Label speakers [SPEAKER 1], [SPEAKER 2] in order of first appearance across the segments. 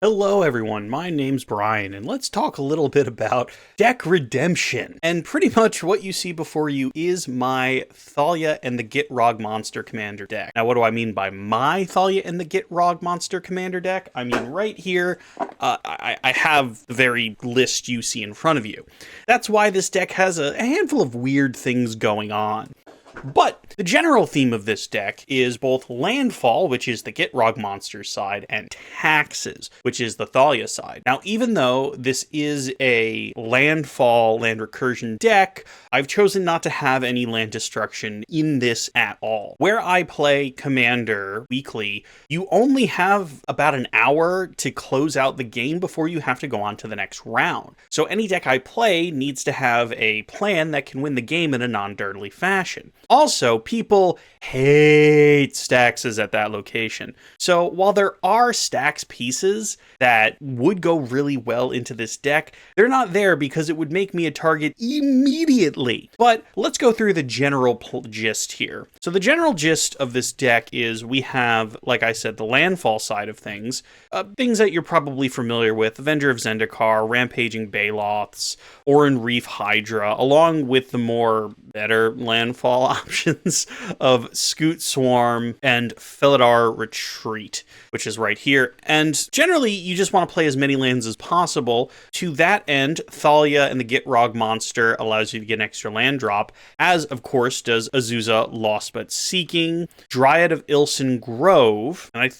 [SPEAKER 1] Hello everyone, my name's Brian, and let's talk a little bit about deck redemption. And pretty much what you see before you is my Thalia and the Gitrog Monster Commander deck. Now what do I mean by my Thalia and the Gitrog Monster Commander deck? I mean right here, I have the very list you see in front of you. That's why this deck has a handful of weird things going on. But the general theme of this deck is both Landfall, which is the Gitrog monster side, and Taxes, which is the Thalia side. Now, even though this is a Landfall land recursion deck, I've chosen not to have any land destruction in this at all. Where I play Commander weekly, you only have about an hour to close out the game before you have to go on to the next round. So any deck I play needs to have a plan that can win the game in a non-dirtly fashion. Also, people hate Staxes at that location. So while there are Stax pieces that would go really well into this deck, they're not there because it would make me a target immediately. But let's go through the general gist here. So the general gist of this deck is we have, like I said, the Landfall side of things. Things that you're probably familiar with: Avenger of Zendikar, Rampaging Baloths, Oran Reef Hydra, along with the more better Landfall options of Scoot Swarm and Felidar Retreat, which is right here. And generally, you just want to play as many lands as possible. To that end, Thalia and the Gitrog monster allows you to get an extra land drop, as of course does Azusa Lost But Seeking, Dryad of Ilson Grove, and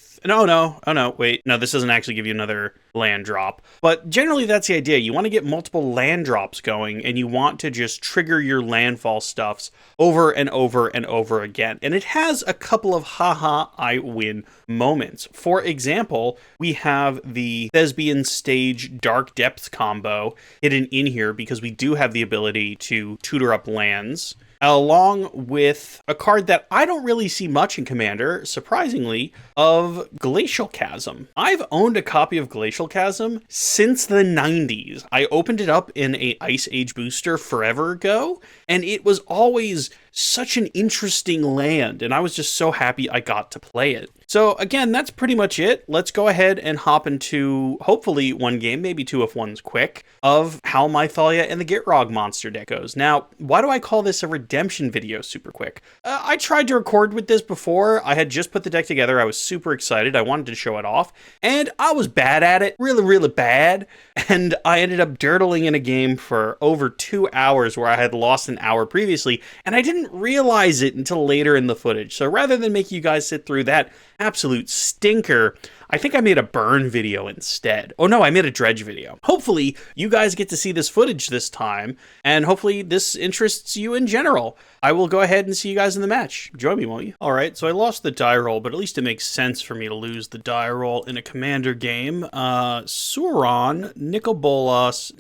[SPEAKER 1] this doesn't actually give you another land drop. But generally that's the idea. You want to get multiple land drops going, and you want to just trigger your landfall stuffs over and over and over again. And it has a couple of haha I win moments. For example, we have the Thespian Stage Dark Depth combo hidden in here because we do have the ability to tutor up lands, along with a card that I don't really see much in Commander, surprisingly, of Glacial Chasm. I've owned a copy of Glacial Chasm since the 90s. I opened it up in a Ice Age booster forever ago, and it was always such an interesting land, and I was just so happy I got to play it. So again, that's pretty much it. Let's go ahead and hop into, hopefully, one game, maybe two if one's quick, of how my Thalia and the Gitrog monster deck goes. Now, why do I call this a redemption video super quick? I tried to record with this before. I had just put the deck together. I was super excited. I wanted to show it off, and I was bad at it, really bad, and I ended up dirtling in a game for over 2 hours where I had lost an hour previously, and I didn't realize it until later in the footage. So rather than make you guys sit through that absolute stinker, I think I made a burn video instead. Oh no, I made a dredge video. Hopefully you guys get to see this footage this time, and hopefully this interests you in general. I will go ahead and see you guys in the match. Join me, won't you? All right, so I lost the die roll, but at least it makes sense for me to lose the die roll in a Commander game. Sauron, Nicol-Bolas,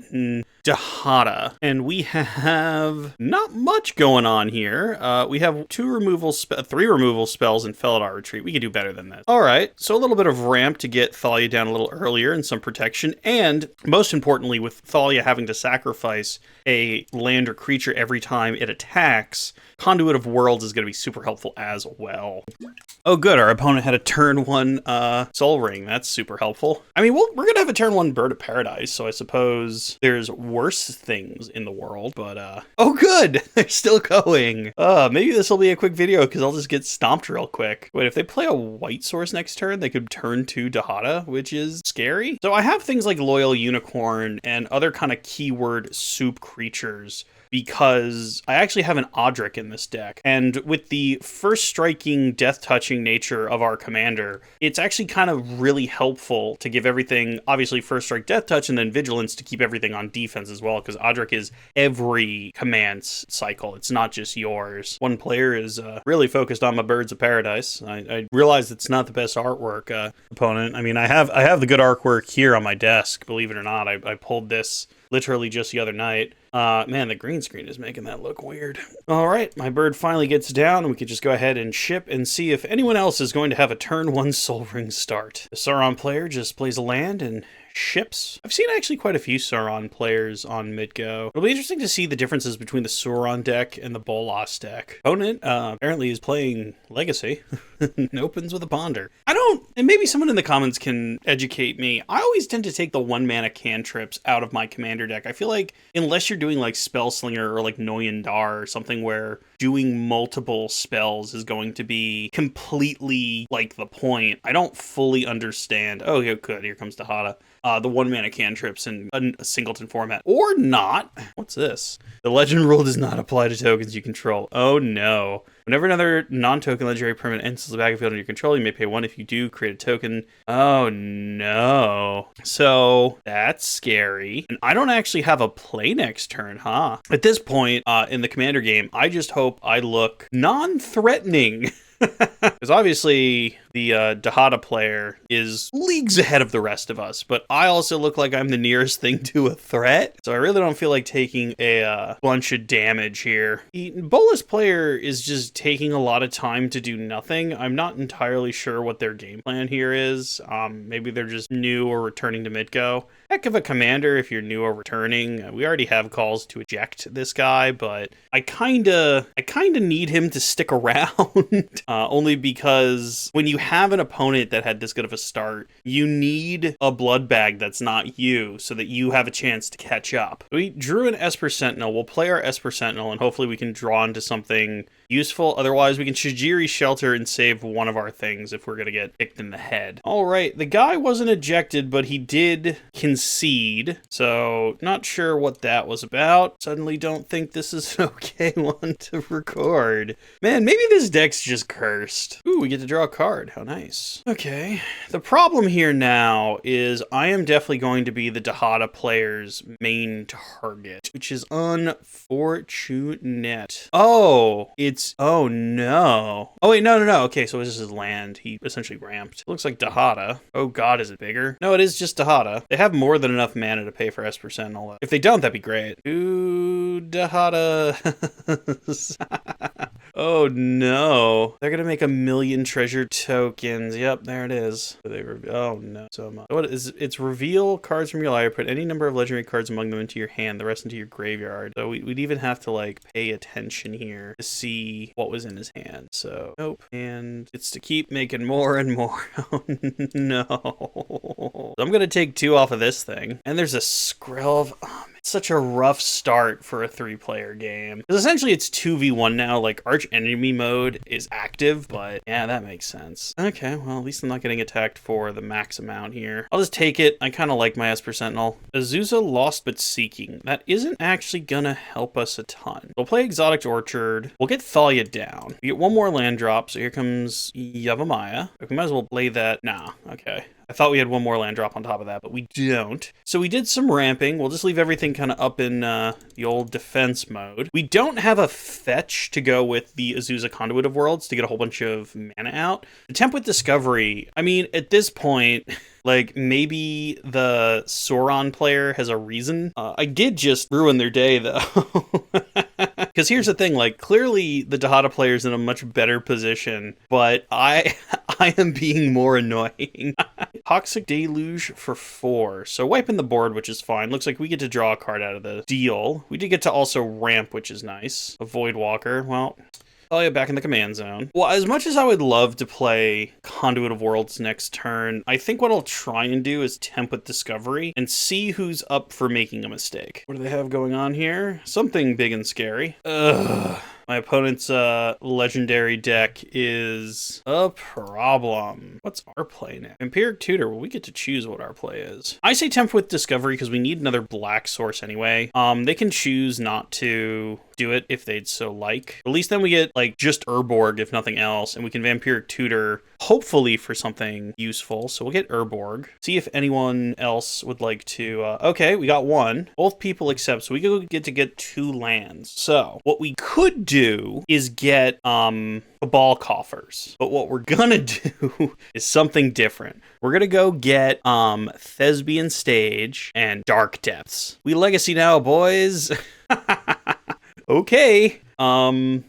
[SPEAKER 1] Dahada, and we have not much going on here. We have three removal spells in Felidar Retreat. We could do better than that. All right, so a little bit of ramp to get Thalia down a little earlier and some protection, and most importantly, with Thalia having to sacrifice a land or creature every time it attacks, Conduit of Worlds is going to be super helpful as well. Oh good, our opponent had a turn 1 Soul Ring. That's super helpful. I mean, we're going to have a turn 1 Bird of Paradise, so I suppose there's worse things in the world, but oh good, they're still going. Maybe this will be a quick video because I'll just get stomped real quick. Wait, if they play a white source next turn, they could turn to Dahada, which is scary. So I have things like Loyal Unicorn and other kind of keyword soup creatures because I actually have an Odric in this deck. And with the first striking, death touching nature of our commander, it's actually kind of really helpful to give everything, obviously first strike, death touch, and then vigilance to keep everything on defense as well, because Odric is every command cycle. It's not just yours. One player is really focused on my Birds of Paradise. I realize it's not the best artwork, opponent. I mean, I have the good artwork here on my desk, believe it or not. I pulled this literally just the other night. Man, the green screen is making that look weird. All right, my bird finally gets down, and we can just go ahead and ship and see if anyone else is going to have a turn 1 Sol Ring start. The Sauron player just plays a land and ships. I've seen actually quite a few Sauron players on mid-go. It'll be interesting to see the differences between the Sauron deck and the Bolas deck. Opponent apparently is playing Legacy and opens with a Ponder. And maybe someone in the comments can educate me. I always tend to take the 1-mana cantrips out of my commander deck. I feel like unless you're doing like Spellslinger or like Noyan Dar or something where doing multiple spells is going to be completely like the point, I don't fully understand. Oh, yeah, good. Here comes Dahada. The 1-mana cantrips in a singleton format. Or not. What's this? The legend rule does not apply to tokens you control. Oh no. Whenever another non-token legendary permanent enters the battlefield under your control, you may pay 1. If you do, create a token. Oh no. So that's scary. And I don't actually have a play next turn, huh? At this point in the commander game, I just hope I look non-threatening. Because obviously the Dahada player is leagues ahead of the rest of us, but I also look like I'm the nearest thing to a threat, so I really don't feel like taking a bunch of damage here. The Bolas player is just taking a lot of time to do nothing. I'm not entirely sure what their game plan here is. Maybe they're just new or returning to mid-go. Heck of a commander if you're new or returning. We already have calls to eject this guy, but I kinda need him to stick around. Only because when you have an opponent that had this good of a start, you need a blood bag that's not you so that you have a chance to catch up. We drew an Esper Sentinel. We'll play our Esper Sentinel and hopefully we can draw into something useful. Otherwise, we can Shajiri Shelter and save one of our things if we're going to get kicked in the head. All right, the guy wasn't ejected, but he did concede. So not sure what that was about. Suddenly don't think this is an okay one to record. Man, maybe this deck's just cursed. Ooh, we get to draw a card. How nice. Okay. The problem here now is I am definitely going to be the Dahada player's main target, which is unfortunate. Oh, oh no. Oh wait, no. Okay, so this is his land. He essentially ramped. It looks like Dahada. Oh god, is it bigger? No, it is just Dahada. They have more than enough mana to pay for Esper Sentinel. If they don't, that'd be great. Ooh, Dahada. Oh no. They're gonna make 1,000,000 treasure tokens. Yep, there it is. Oh no. So much. What is it's reveal cards from your library, put any number of legendary cards among them into your hand, the rest into your graveyard. So we'd even have to like pay attention here to see what was in his hand. So nope. And it's to keep making more and more. Oh no. So I'm gonna take 2 off of this thing. And there's a Skrill of such a rough start for a 3-player game. Because essentially it's 2v1 now, like Arch Enemy mode is active, but yeah, that makes sense. Okay, well, at least I'm not getting attacked for the max amount here. I'll just take it. I kind of like my Esper Sentinel. Azusa Lost But Seeking. That isn't actually gonna help us a ton. We'll play Exotic Orchard. We'll get Thalia down. We get 1 more land drop, so here comes Yavimaya. We might as well play that. Nah, okay. I thought we had 1 more land drop on top of that, but we don't. So we did some ramping. We'll just leave everything kind of up in the old defense mode. We don't have a fetch to go with the Azusa Conduit of Worlds to get a whole bunch of mana out. Attempt with Discovery. I mean, at this point, like, maybe the Sauron player has a reason. I did just ruin their day, though. Because here's the thing, like, clearly the Dahada player is in a much better position, but I am being more annoying. Toxic Deluge for 4. So wiping the board, which is fine. Looks like we get to draw a card out of the deal. We did get to also ramp, which is nice. A Void Walker. Well, Thalia back in the command zone. Well, as much as I would love to play Conduit of Worlds next turn, I think what I'll try and do is temp with Discovery and see who's up for making a mistake. What do they have going on here? Something big and scary. Ugh. My opponent's legendary deck is a problem. What's our play now? Empiric Tutor. Well, we get to choose what our play is. I say temp with Discovery because we need another black source anyway. They can choose not to do it if they'd so like. At least then we get like just Urborg if nothing else, and we can Vampiric Tutor hopefully for something useful. So we'll get Urborg. See if anyone else would like to. Okay, we got one. Both people accept, so we get to get 2 lands. So what we could do is get Cabal Coffers, but what we're gonna do is something different. We're gonna go get Thespian Stage and Dark Depths. We legacy now, boys. Okay.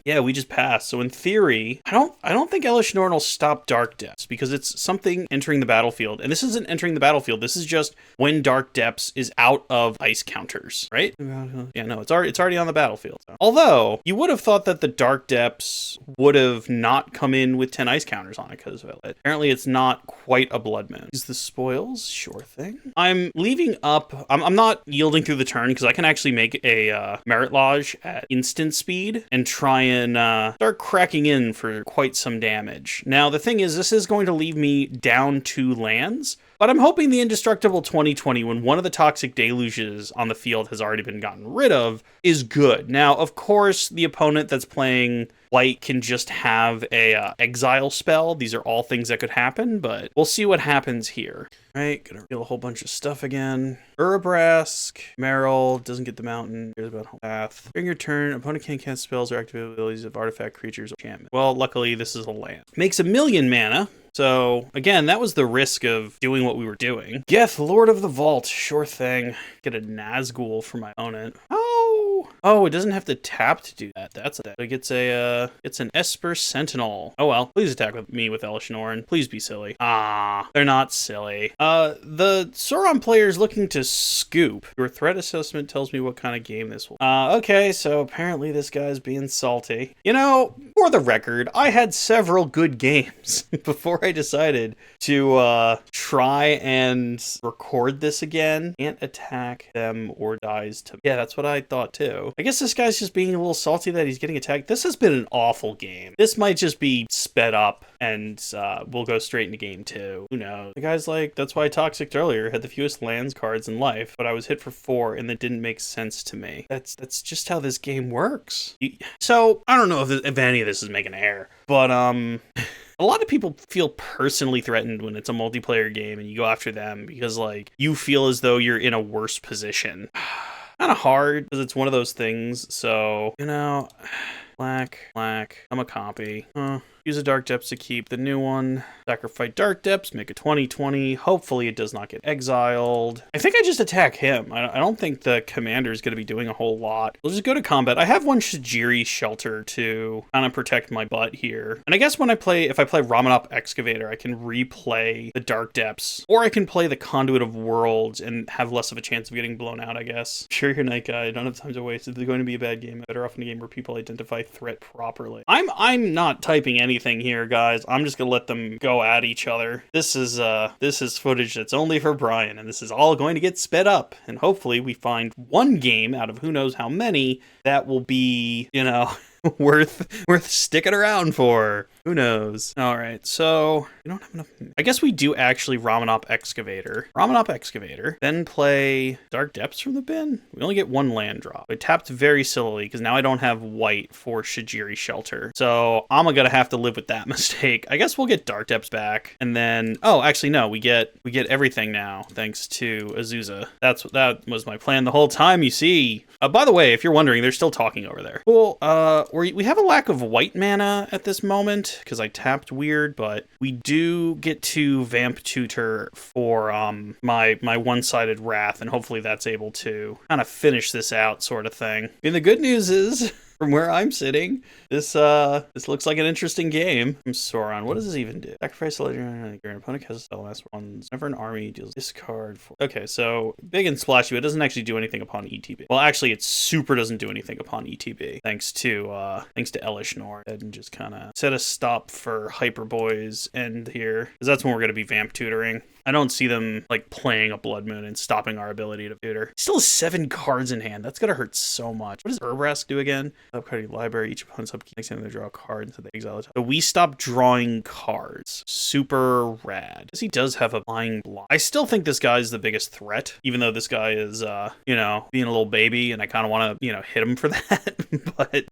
[SPEAKER 1] Yeah, we just passed. So in theory, I don't think Elish Norn will stop Dark Depths because it's something entering the battlefield. And this isn't entering the battlefield. This is just when Dark Depths is out of ice counters, right? Yeah, no, it's already on the battlefield. So. Although you would have thought that the Dark Depths would have not come in with 10 ice counters on it because of it. Apparently it's not quite a Blood Moon. Use the spoils, sure thing. I'm leaving up. I'm not yielding through the turn because I can actually make a Merit Lodge at instant speed and try and start cracking in for quite some damage. Now, the thing is, this is going to leave me down 2 lands, but I'm hoping the Indestructible 2020, when one of the Toxic Deluges on the field has already been gotten rid of, is good. Now, of course, the opponent that's playing white can just have a exile spell. These are all things that could happen, but we'll see what happens here. All right, gonna reveal a whole bunch of stuff again. Urabrask, Merrill, doesn't get the mountain, cares about home path. During your turn, opponent can't cast spells or activate abilities of artifact, creatures, or enchantment. Well, luckily, this is a land. Makes 1,000,000 mana. So, again, that was the risk of doing what we were doing. Geth, Lord of the Vault, sure thing. Get a Nazgul for my opponent. Oh, it doesn't have to tap to do that. That's that. It gets it's an Esper Sentinel. Oh well, please attack with me with Elish Norn. Please be silly. Ah, they're not silly. The Sauron player is looking to scoop. Your threat assessment tells me what kind of game this will. Okay, so apparently this guy's being salty. You know, for the record, I had several good games before I decided to try and record this again. Can't attack them or dies to. Yeah, that's what I thought too. I guess this guy's just being a little salty that he's getting attacked. This has been an awful game. This might just be sped up and we'll go straight into game 2. Who knows? The guy's like, that's why I toxicked earlier. Had the fewest lands cards in life, but I was hit for 4 and that didn't make sense to me. That's just how this game works. So I don't know if any of this is making air, but a lot of people feel personally threatened when it's a multiplayer game and you go after them because like you feel as though you're in a worse position. Kind of hard because it's one of those things. So, you know, black, I'm a copy. Use a Dark Depths to keep the new one. Sacrifice Dark Depths, make a 20/20. Hopefully it does not get exiled. I think I just attack him. I don't think the commander is going to be doing a whole lot. We'll just go to combat. I have one Shajiri Shelter to kind of protect my butt here. And I guess if I play Ramanop Excavator, I can replay the Dark Depths. Or I can play the Conduit of Worlds and have less of a chance of getting blown out, I guess. Sure, your Night Guy. I don't have time to waste. It's going to be a bad game. I'm better off in a game where people identify threat properly. I'm not typing anything here, guys. I'm just gonna let them go at each other. This is footage that's only for Brian, and this is all going to get sped up. And hopefully we find one game out of who knows how many that will be, you know, worth sticking around for. Who knows? All right, so we don't have enough. I guess we do actually Ramanop Excavator, then play Dark Depths from the bin. We only get 1 land drop. I tapped very sillily because now I don't have white for Shajiri Shelter. So I'm gonna have to live with that mistake. I guess we'll get Dark Depths back, and then actually no, we get everything now thanks to Azusa. That was my plan the whole time. You see. By the way, if you're wondering, they're still talking over there. Cool. We have a lack of white mana at this moment because I tapped weird, but we do get to Vamp Tutor for my one-sided Wrath, and hopefully that's able to kind of finish this out, sort of thing. And the good news is, from where I'm sitting, this looks like an interesting game. From Sauron, what does this even do? Sacrifice a legendary. Your opponent has a spell last ones. Whenever an army deals discard. Okay, so big and splashy, but it doesn't actually do anything upon ETB. Well, actually, it super doesn't do anything upon ETB. Thanks to Elish Norn. And just kind of set a stop for Hyper Boys end here, because that's when we're going to be Vamp Tutoring. I don't see them like playing a Blood Moon and stopping our ability to tutor. Still has 7 cards in hand. That's gonna hurt so much. What does Urbrask do again? Upcard your library. Each opponent's upkeep next time they draw a card into the exile attack. So we stop drawing cards. Super rad. Because he does have a flying block. I still think this guy's the biggest threat, even though this guy is you know, being a little baby, and I kind of want to, you know, hit him for that. But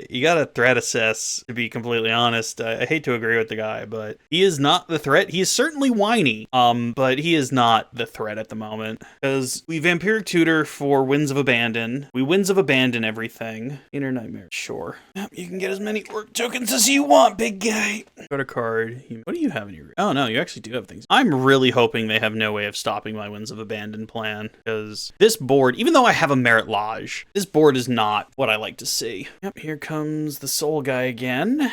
[SPEAKER 1] you gotta threat assess, to be completely honest. I hate to agree with the guy, but he is not the threat. He is certainly whiny, but he is not the threat at the moment. Because we Vampiric Tutor for Winds of Abandon. We Winds of Abandon everything. Inner Nightmare, sure. Yep, you can get as many orc tokens as you want, big guy. Go to card. What do you have in your... Oh, no, you actually do have things. I'm really hoping they have no way of stopping my Winds of Abandon plan, because this board, even though I have a Merit Lodge, this board is not what I like to see. Yep, here comes the Soul guy again.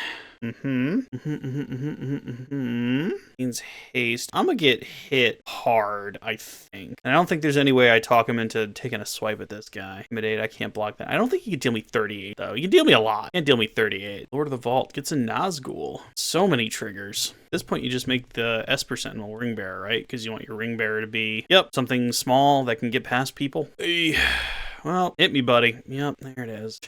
[SPEAKER 1] Means haste. I'm gonna get hit hard, I think. And I don't think there's any way I talk him into taking a swipe at this guy. Intimidate, I can't block that. I don't think he can deal me 38, though. He can deal me a lot. Can't deal me 38. Lord of the Vault gets a Nazgul. So many triggers. At this point, you just make the Esper Sentinel Ring Bearer, right? Because you want your Ring Bearer to be, yep, something small that can get past people. Well, hit me, buddy. Yep, there it is.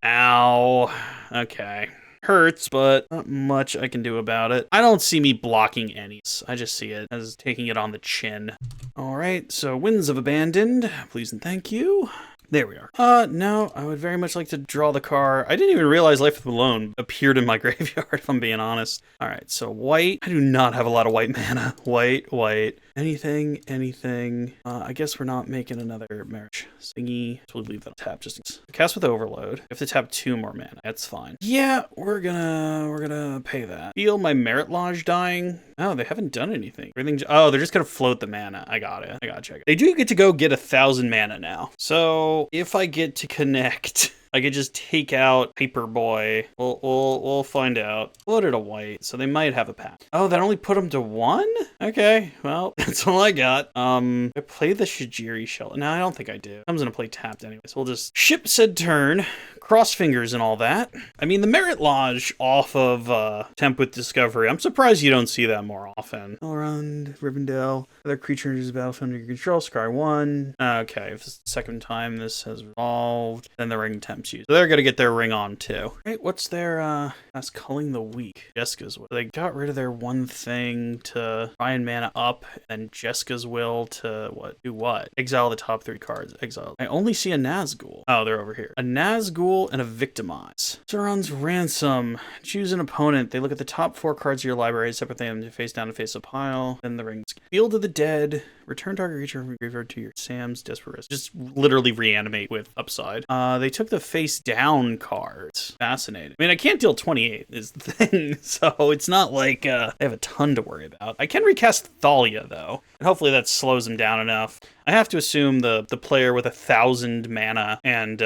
[SPEAKER 1] Ow. Okay. Hurts, but not much I can do about it. I don't see me blocking any. I just see it as taking it on the chin. All right, so Winds of Abandoned. Please and thank you. There we are. No, I would very much like to draw the card. I didn't even realize Life of the Lone appeared in my graveyard, if I'm being honest. All right, so white. I do not have a lot of white mana. White. Anything. I guess we're not making another marriage. Thingy. So we'll leave that tap just cast with Overload. I have to tap 2 more mana. That's fine. Yeah, we're gonna pay that. Feel my Merit Lodge dying. Oh, they haven't done anything. Oh, they're just gonna float the mana. I got it. I gotta check it. They do get to go get 1,000 mana now. So if I get to connect, I could just take out Paperboy. We'll find out. Floated a white, so they might have a pack. Oh, that only put them to 1? Okay, well, that's all I got. I play the Shijiri Shell. No, I don't think I do. I'm gonna play tapped anyway, so we'll just ship said turn. Cross fingers and all that. I mean, the Merit Lodge off of Temp with Discovery, I'm surprised you don't see that more often. All around Rivendell. Other creatures battlefield under your control. Scry 1. Okay, if it's the second time this has resolved, then the ring tempts you. So they're gonna get their ring on too. Right, what's their that's Culling the Weak? Jessica's Will. They got rid of their one thing to try and mana up, and Jessica's Will to what? Do what? Exile the top 3 cards. Exile. I only see a Nazgul. Oh, they're over here. A Nazgul and a Victimize. Sauron's Ransom. Choose an opponent. They look at the top 4 cards of your library, separate them face down and face a pile. Then the rings. Field of the Dead. Return target creature from your graveyard to your Sam's Desperate Risk. Just literally reanimate with upside. They took the face down cards. Fascinating. I mean, I can't deal 28 is the thing, so it's not like I have a ton to worry about. I can recast Thalia, though, and hopefully that slows him down enough. I have to assume the player with 1,000 mana and,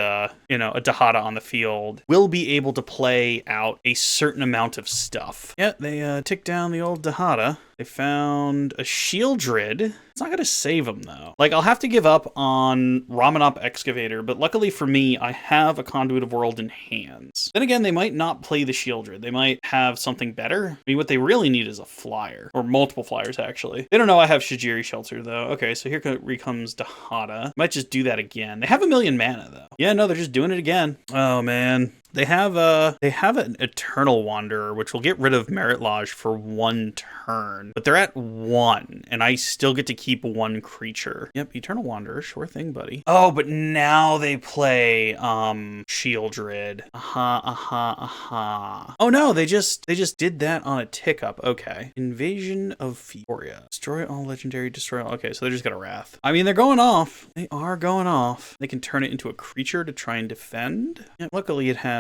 [SPEAKER 1] you know, a Dahada on the field will be able to play out a certain amount of stuff. Yeah, they ticked down the old Dahada. They found a Shieldred. It's not going to save him, though. Like, I'll have to give up on Ramanop Excavator, but luckily for me, I have a Conduit of World in hands. Then again, they might not play the Shieldred. They might have something better. I mean, what they really need is a flyer, or multiple flyers, actually. They don't know I have Shijiri Shelter, though. Okay, so here comes Dahada. Might just do that again. They have 1,000,000 mana, though. Yeah, no, they're just doing it again. Oh, man. They have an Eternal Wanderer, which will get rid of Merit Lodge for 1 turn, but they're at 1, and I still get to keep 1 creature. Yep, Eternal Wanderer, sure thing, buddy. Oh, but now they play Shieldred. Oh no, they just did that on a tick up. Okay, Invasion of Fioria. Destroy all legendary. Destroy all. Okay, so they're just got a Wrath. I mean, they're going off. They are going off. They can turn it into a creature to try and defend. Yeah, luckily it has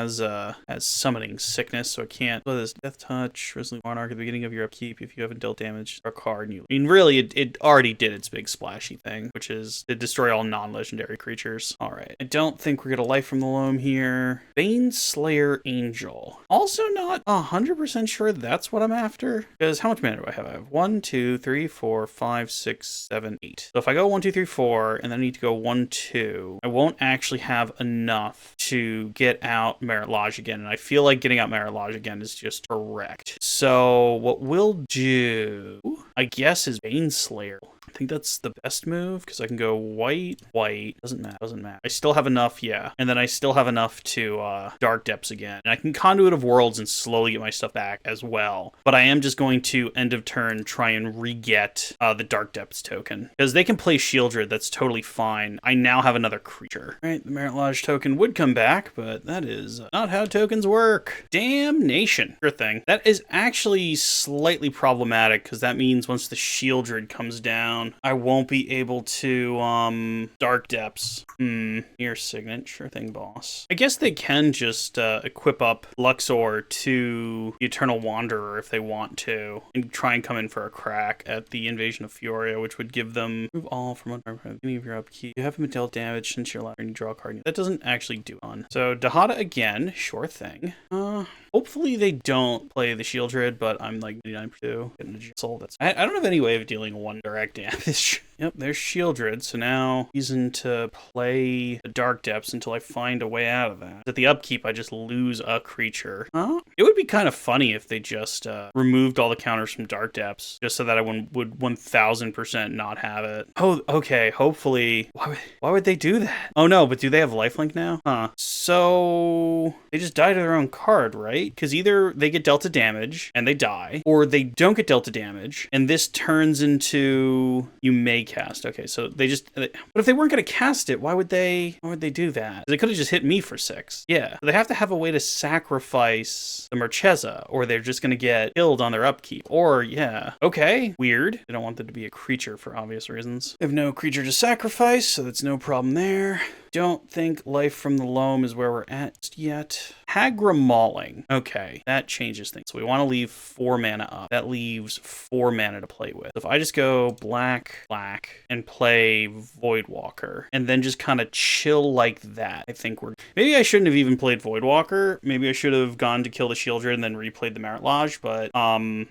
[SPEAKER 1] Summoning Sickness, so it can't. So this Death Touch, Resolute Monarch at the beginning of your upkeep. If you haven't dealt damage, a card. And I mean, really, it already did its big splashy thing, which is to destroy all non-legendary creatures. All right, I don't think we're gonna Life from the Loam here. Baneslayer Angel. Also not 100% sure that's what I'm after, because how much mana do I have? I have 1, 2, 3, 4, 5, 6, 7, 8. So if I go 1, 2, 3, 4, and then I need to go 1, 2, I won't actually have enough to get out Merit Lodge again, and I feel like getting out Merit Lodge again is just correct. So what we'll do, I guess, is Baneslayer. I think that's the best move because I can go white, white. Doesn't matter. I still have enough, yeah. And then I still have enough to Dark Depths again. And I can Conduit of Worlds and slowly get my stuff back as well. But I am just going to end of turn try and re-get the Dark Depths token. Because they can play Shieldred, that's totally fine. I now have another creature. Right, the Merit Lodge token would come back, but that is not how tokens work. Damnation. Sure thing. That is actually slightly problematic because that means once the Shieldred comes down, I won't be able to, Dark Depths. Near Signet. Sure thing, boss. I guess they can just, equip up Luxor to the Eternal Wanderer if they want to, and try and come in for a crack at the Invasion of Fioria, which would give them move all from any of your upkeep. You haven't been dealt damage since your last turn, you draw a card. That doesn't actually do on. So, Dahada again. Sure thing. Hopefully they don't play the Shieldred, but I'm like 99% getting a soul. I don't have any way of dealing one direct damage. Yep, there's Shieldred, so now reason to play the Dark Depths until I find a way out of that. At the upkeep, I just lose a creature. It would be kind of funny if they just removed all the counters from Dark Depths, just so that I would 1000% not have it. Oh, okay, hopefully. Why would they do that? Oh no, but do they have lifelink now? So they just die to their own card, right? Because either they get dealt damage and they die, or they don't get dealt damage, and this turns into you may cast. Okay, so they just. But if they weren't going to cast it, why would they do that? They could have just hit me for 6. Yeah, they have to have a way to sacrifice the Marchesa, or they're just going to get killed on their upkeep. Or yeah, okay, weird. They don't want them to be a creature for obvious reasons. They have no creature to sacrifice, so that's no problem there. Don't think Life from the Loam is where we're at yet. Hagra Mauling. Okay, that changes things. So we want to leave 4 mana up. That leaves 4 mana to play with. So if I just go black, black, and play Voidwalker, and then just kind of chill like that, I think we're... Maybe I shouldn't have even played Voidwalker. Maybe I should have gone to kill the Shieldred and then replayed the Merit Lodge, but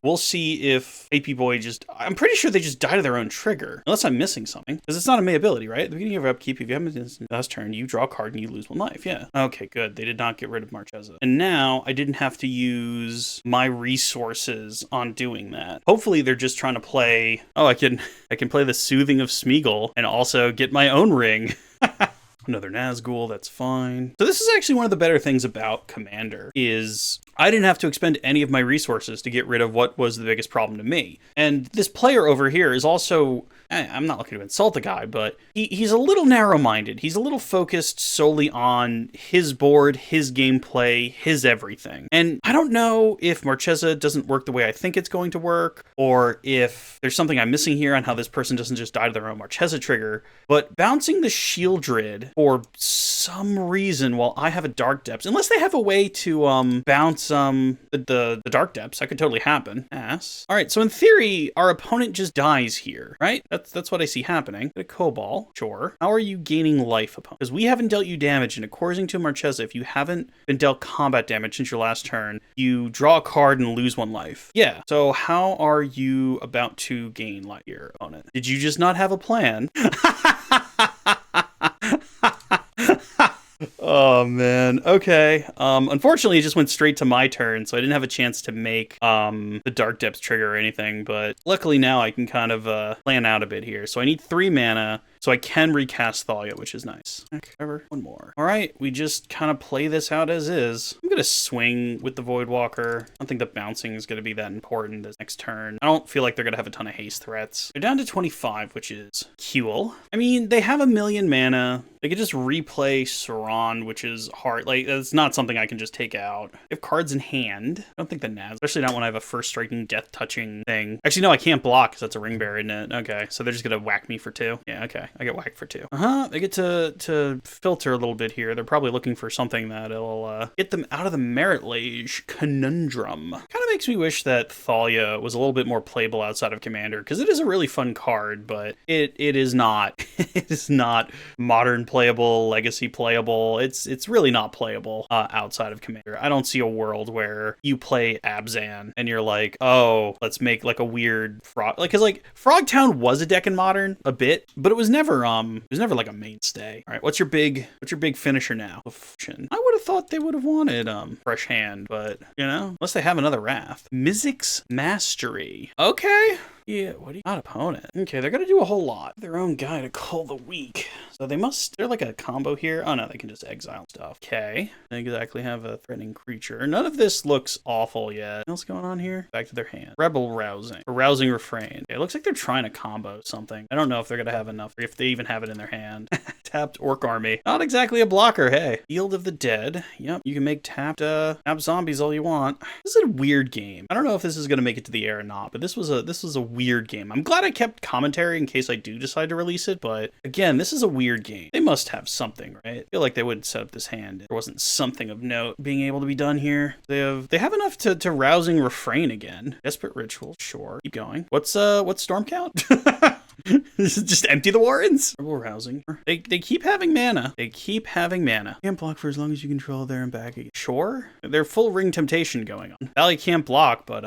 [SPEAKER 1] we'll see if AP Boy just... I'm pretty sure they just die to their own trigger, unless I'm missing something. Because it's not a May ability, right? At the beginning of your upkeep, if you haven't turn, you draw a card and you lose 1 life. Yeah. Okay, good. They did not get rid of Marchesa. And now I didn't have to use my resources on doing that. Hopefully they're just trying to play, I can play the Soothing of Smeagol and also get my own ring. Another Nazgul, that's fine. So this is actually one of the better things about Commander, is I didn't have to expend any of my resources to get rid of what was the biggest problem to me. And this player over here is also... I'm not looking to insult the guy, but he's a little narrow-minded. He's a little focused solely on his board, his gameplay, his everything. And I don't know if Marchesa doesn't work the way I think it's going to work, or if there's something I'm missing here on how this person doesn't just die to their own Marchesa trigger, but bouncing the Shieldred for some reason while I have a Dark Depths, unless they have a way to bounce the Dark Depths, that could totally happen. Ass. All right, so in theory, our opponent just dies here, right? That's what I see happening. Get a Cobalt, sure. How are you gaining life, opponent? Because we haven't dealt you damage, and according to Marchesa, if you haven't been dealt combat damage since your last turn, you draw a card and lose 1 life. Yeah, so how are you about to gain life here, opponent? Did you just not have a plan? Oh, man. Okay. Unfortunately, it just went straight to my turn, so I didn't have a chance to make the Dark Depths trigger or anything, but luckily now I can kind of plan out a bit here. So I need 3 mana, so I can recast Thalia, which is nice. Okay, cover 1 more. All right, we just kind of play this out as is. I'm going to swing with the Voidwalker. I don't think the bouncing is going to be that important this next turn. I don't feel like they're going to have a ton of haste threats. They're down to 25, which is cool. I mean, they have 1,000,000 mana. They could just replay Saran, which is hard. Like, that's not something I can just take out. They have cards in hand. I don't think the Naz, especially not when I have a first striking, death touching thing. Actually, no, I can't block because that's a ring bearer, isn't it? Okay, so they're just going to whack me for 2. Yeah, okay. I get whacked for 2. They get to filter a little bit here. They're probably looking for something that'll get them out of the Merit Lodge conundrum. Kind of makes me wish that Thalia was a little bit more playable outside of Commander, because it is a really fun card, but it is not it is not modern playable, legacy playable. It's really not playable outside of Commander. I don't see a world where you play Abzan and you're like, oh, let's make like a weird frog, like, because like Frogtown was a deck in Modern a bit, but it was never like a mainstay. All right, what's your big finisher now? I would have thought they would have wanted Fresh Hand, but you know, unless they have another Wrath. Mizzix Mastery. Okay. Yeah, what do you got, opponent? Okay, they're gonna do a whole lot. Their own guy to call the weak. So they're like a combo here. Oh no, they can just exile stuff. Okay, they exactly have a threatening creature. None of this looks awful yet. What else going on here? Back to their hand. Rebel rousing. A rousing refrain. Okay, it looks like they're trying to combo something. I don't know if they're gonna have enough, or if they even have it in their hand. Tapped Orc Army. Not exactly a blocker, hey. Field of the Dead. Yep, you can make tapped zombies all you want. This is a weird game. I don't know if this is gonna make it to the air or not, but this was a weird game. I'm glad I kept commentary in case I do decide to release it, but again, this is a weird game. They must have something, right? I feel like they wouldn't set up this hand if there wasn't something of note being able to be done here. They have enough to rousing refrain again. Desperate Ritual, sure. Keep going. What's storm count? Just empty the warrens. Rebel rousing. They keep having mana. They keep having mana. Can't block for as long as you control there and back again. Sure. They're full ring temptation going on. Thalia can't block, but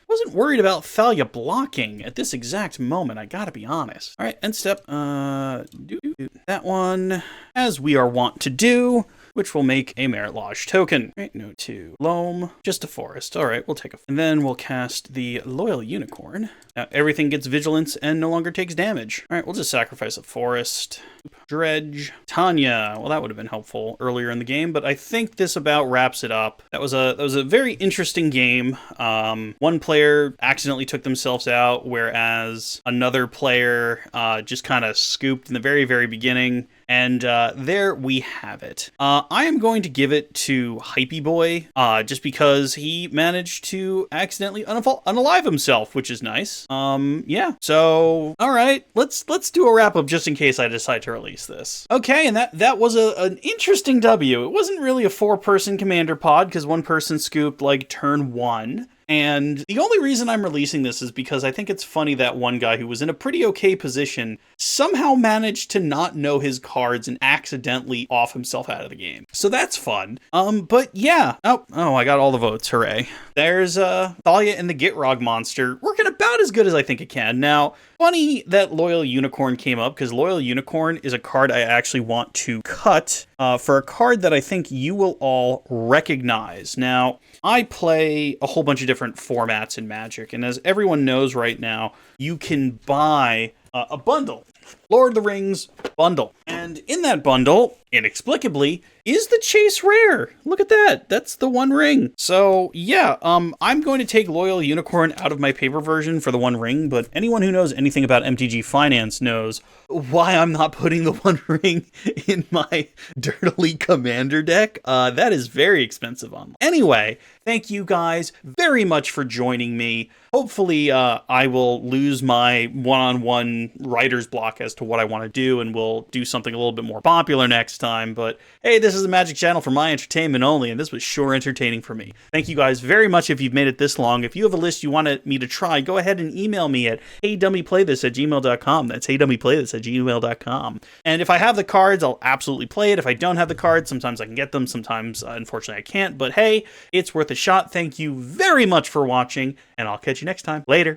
[SPEAKER 1] wasn't worried about Thalia blocking at this exact moment. I gotta be honest. All right, end step. That one, as we are wont to do, which will make a Merit Lodge token. Right, no 2. Loam, just a forest. All right, we'll take a... And then we'll cast the Loyal Unicorn. Now, everything gets vigilance and no longer takes damage. All right, we'll just sacrifice a forest. Dredge. Tanya. Well, that would have been helpful earlier in the game, but I think this about wraps it up. That was a very interesting game. One player accidentally took themselves out, whereas another player just kind of scooped in the very, very beginning. And there we have it. I am going to give it to Hypey Boy, just because he managed to accidentally unalive himself, which is nice. Yeah. So, all right, let's do a wrap up just in case I decide to release this. Okay, and that was an interesting W. It wasn't really a 4-person commander pod because one person scooped like turn 1. And the only reason I'm releasing this is because I think it's funny that one guy who was in a pretty okay position somehow managed to not know his cards and accidentally off himself out of the game. So that's fun. But yeah. Oh, I got all the votes. Hooray. There's Thalia and the Gitrog monster working about as good as I think it can. Now, funny that Loyal Unicorn came up because Loyal Unicorn is a card I actually want to cut for a card that I think you will all recognize. Now, I play a whole bunch of different formats in Magic, and as everyone knows right now, you can buy a bundle. Lord of the Rings bundle. And in that bundle, inexplicably, is the Chase Rare. Look at that. That's the One Ring. So, yeah, I'm going to take Loyal Unicorn out of my paper version for the One Ring, but anyone who knows anything about MTG Finance knows why I'm not putting the One Ring in my Dirtily Commander deck. That is very expensive online. Anyway, thank you guys very much for joining me. Hopefully, I will lose my one-on-one writer's block as to what I want to do, and we'll do something a little bit more popular next time. But hey, this is a Magic channel for my entertainment only, and this was sure entertaining for me. Thank you guys very much if you've made it this long. If you have a list you wanted me to try, go ahead and email me at HeyDummyPlayThis@gmail.com. That's HeyDummyPlayThis@gmail.com. And if I have the cards, I'll absolutely play it. If I don't have the cards, sometimes I can get them, sometimes unfortunately I can't. But hey, it's worth a shot. Thank you very much for watching, and I'll catch you next time. Later.